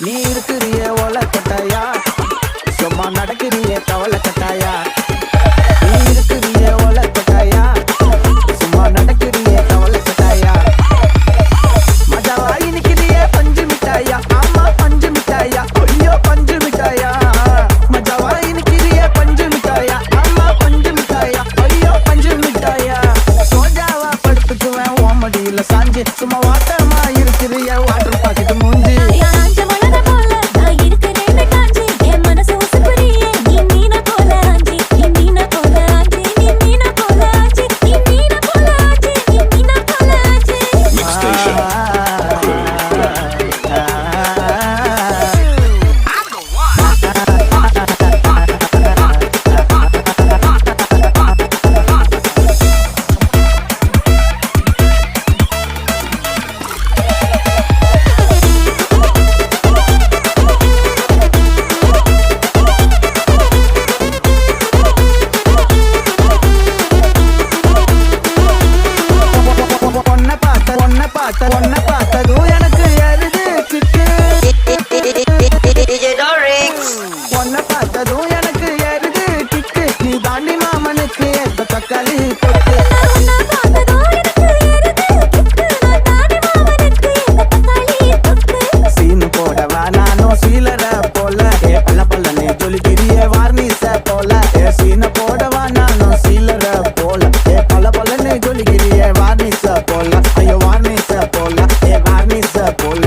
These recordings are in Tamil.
நீ இருக்கிறிய ஓல கட்டாயா சும்மா நடக்கிறிய கவலை கட்டாயா நீ இருக்கிறிய ஓல கட்டாயா சும்மா நடக்கிறிய கவலை கட்டாயா மஜாவாய் நிக்கிறிய பஞ்சு மிட்டாயா ஆமா பஞ்சு மிட்டாயா ஐயோ பஞ்சு மிட்டாயா மஜாவாய் நிக்கிறிய பஞ்சு மிட்டாயா ஆமா பஞ்சு மிட்டாயா ஐயோ பஞ்சு மிட்டாயா சோஜாவா படுத்துக்குவேன் ஓமடியில சாஞ்சு சும்மா வாட்டமா இருக்கிறிய வாட்டர் பாக்கெட் மூஞ்சி ஒன்ன பார்த்ததும் எனக்கு எருது கிட்டு ஒன்ன பார்த்ததும் எனக்கு எருது கிட்டு நீ தாண்டி மாமனுக்கு எத்த தக்காளி தொட்டு சீனு போடவா நானும் சீலர போல ஏ பல்ல பல்லனே ஜொலிக்கிறிய வார்னிச போல ஏ சீன போடவா நானும் சீலர போல ஏ பல்ல பல்லனே ஜொலிக்கிறிய வார்னிச போல ஐயோ வார்னிச போல ஏ வார்னிச போல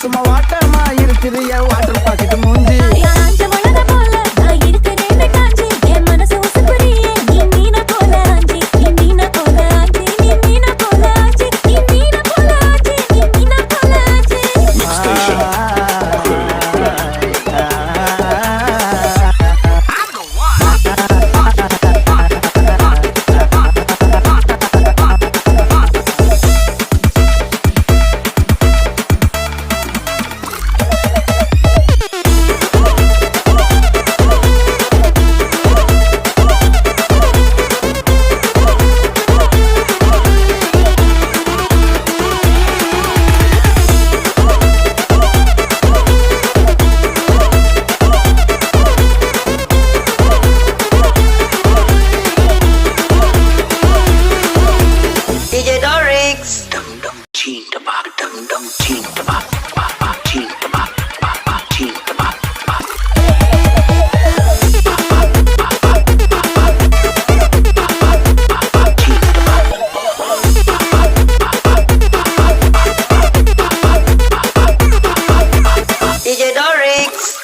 சும்மா வாட்டமா இருக்கிறிய வாட்டர் பாக்கெட் மூஞ்சி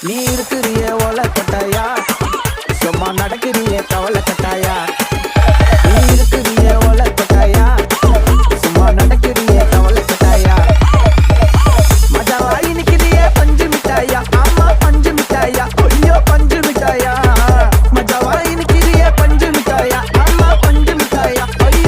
நீ இருக்கிறிய ஓல கட்டாயா சும்மா நடக்கிறிய கவலை